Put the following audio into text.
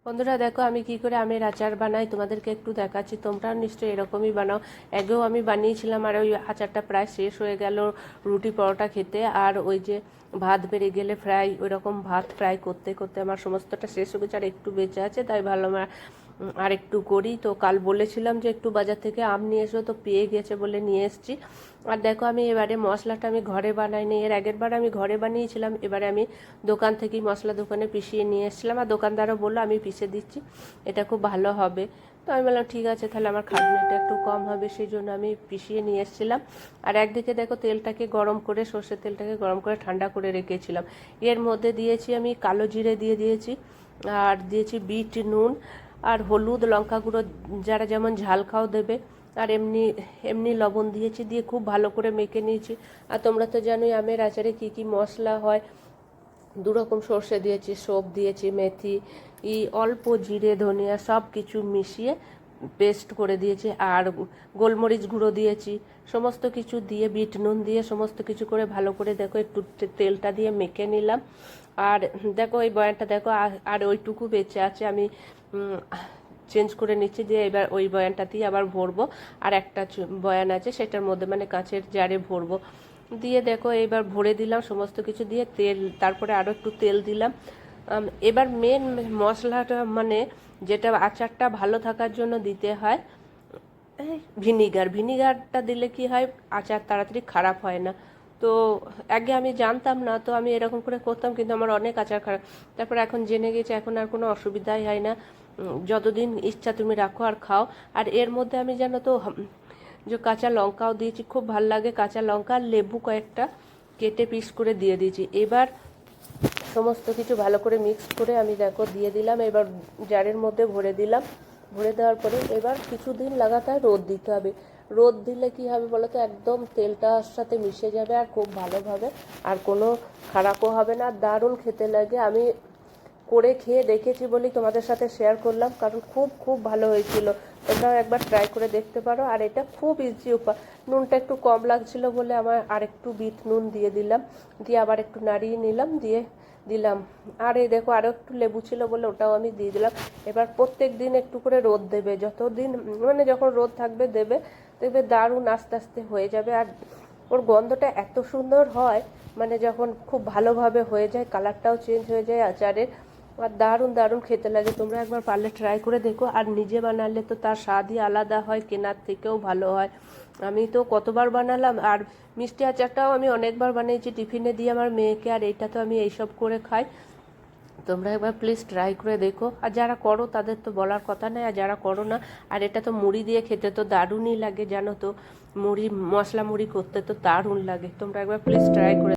বন্ধুরা দেখো আমি কি করে আমের আচার বানাই তোমাদেরকে একটু দেখাচ্ছি। তোমরাও নিশ্চয়ই এরকমই বানাও। আগেও আমি বানিয়েছিলাম আর ওই আচারটা প্রায় শেষ হয়ে গেল রুটি পরোটা খেতে। আর ওই যে ভাত বেড়ে গেলে ফ্রাই, ওই রকম ভাত ফ্রাই করতে করতে আমার সমস্তটা শেষ হয়ে গেছে, আর একটু বেঁচে আছে, তাই ভালো আর একটু করি। তো কাল বলেছিলাম যে একটু বাজার থেকে আম নিয়ে এসো, তো পেয়ে গেছে বলে নিয়ে এসেছি। আর দেখো আমি এবারে মশলাটা আমি ঘরে বানাইনি, এর আগের বার আমি ঘরে বানিয়েছিলাম, এবারে আমি দোকান থেকেই মশলা দোকানে পিষিয়ে নিয়ে এসেছিলাম। আর দোকানদারও বললো আমি পিষে দিচ্ছি, এটা খুব ভালো হবে। তো আমি বললাম ঠিক আছে, তাহলে আমার খাটনিটা একটু কম হবে, সেই জন্য আমি পিষিয়ে নিয়ে এসেছিলাম। আর একদিকে দেখো তেলটাকে গরম করে, সর্ষের তেলটাকে গরম করে ঠান্ডা করে রেখেছিলাম। এর মধ্যে দিয়েছি আমি কালো জিরে দিয়ে দিয়েছি, আর দিয়েছি বিট নুন আর হলুদ, লঙ্কা গুঁড়ো, যারা যেমন ঝাল খাও দেবে, আর এমনি এমনি লবণ দিয়েছি, দিয়ে খুব ভালো করে মেখে নিয়েছি। আর তোমরা তো জানোই আমের আচারে কি কি মশলা হয়, দু রকম সর্ষে দিয়েছি, সৌফ দিয়েছি, মেথি, অল্প জিরে ধনিয়া সব কিছু মিশিয়ে পেস্ট করে দিয়েছি, আর গোলমরিচ গুঁড়ো দিয়েছি, সমস্ত কিছু দিয়ে বিট নুন দিয়ে সমস্ত কিছু করে ভালো করে দেখো একটু তেলটা দিয়ে মেখে নিলাম। আর দেখো এই বয়ানটা দেখো, আর ওইটুকু বেঁচে আছে, আমি চেঞ্জ করে নিচ্ছি, দিয়ে এবার ওই বয়ানটাতেই আবার ভরবো। আর একটা বয়ান আছে সেটার মধ্যে মানে কাঁচের জারে ভরবো। দিয়ে দেখো এবার ভরে দিলাম সমস্ত কিছু দিয়ে, তেল, তারপরে আরও একটু তেল দিলাম। এবার মেন মশলাটা মানে যেটা আচারটা ভালো থাকার জন্য দিতে হয় ভিনিগারটা দিলে কি হয়, আচার তাড়াতাড়ি খারাপ হয় না। তো আগে আমি জানতাম না, তো আমি এরকম করে করতাম, কিন্তু আমার অনেক আচার খারাপ। তারপর এখন জেনে গেছি, এখন আর কোনো অসুবিধাই হয় না। যতদিন ইচ্ছা তুমি রাখো আর খাও। আর এর মধ্যে আমি জানো তো যে কাঁচা লঙ্কাও দিয়েছি, খুব ভাল লাগে কাঁচা লঙ্কা, আর লেবু কয়েকটা কেটে পিস করে দিয়ে দিয়েছি। এবার সমস্ত কিছু ভালো করে মিক্স করে আমি দেখো দিয়ে দিলাম, এবার জারের মধ্যে ভরে দিলাম। ভরে দেওয়ার পরে এবার কিছুদিন লাগাতার রোদ দিতে হবে। রোদ দিলে কি হবে বলো তো, একদম তেলটার সাথে মিশে যাবে আর খুব ভালোভাবে, আর কোনো খারাপও হবে না, দারুণ খেতে লাগে। আমি করে খেয়ে দেখেছি বলেই তোমাদের সাথে শেয়ার করলাম, কারণ খুব খুব ভালো হয়েছিল। তোমরাও একবার ট্রাই করে দেখতে পারো। আর এটা খুব ইজি উপায়। নুনটা একটু কম লাগছিল বলে আমার আরেকটু বিট নুন দিয়ে দিলাম, দিয়ে আবার একটু নাড়িয়ে নিলাম, দিয়ে দিলাম। আর এই দেখো আরও একটু লেবু ছিল বলে ওটাও আমি দিয়ে দিলাম। এবার প্রত্যেক দিন একটু করে রোদ দেবে, যতদিন মানে যখন রোদ থাকবে দেবে, দেখবে দারুণ আস্তে আস্তে হয়ে যাবে। আর ওর গন্ধটা এত সুন্দর হয়, মানে যখন খুব ভালোভাবে হয়ে যায়, কালারটাও চেঞ্জ হয়ে যায় আচারের, আর দারুণ দারুণ খেতে লাগে। তোমরা একবার পারলে ট্রাই করে দেখো। আর নিজে বানালে তো তার স্বাদই আলাদা হয়, কেনার থেকেও ভালো হয়। আমি তো কতবার বানালাম। আর মিষ্টি আচারটাও আমি অনেকবার বানিয়েছি টিফিনে দিয়ে আমার মেয়েকে, আর এইটা তো আমি এইসব করে খাই। তোমরা একবার প্লিজ ট্রাই করে দেখো। আর যারা করো তাদের তো বলার কথা নয়, আর যারা করো না, আর এটা তো মুড়ি দিয়ে খেতে তো দারুণই লাগে জানো তো, মুড়ি মশলা মুড়ি করতে তো দারুণ লাগে। তোমরা একবার প্লিজ ট্রাই করে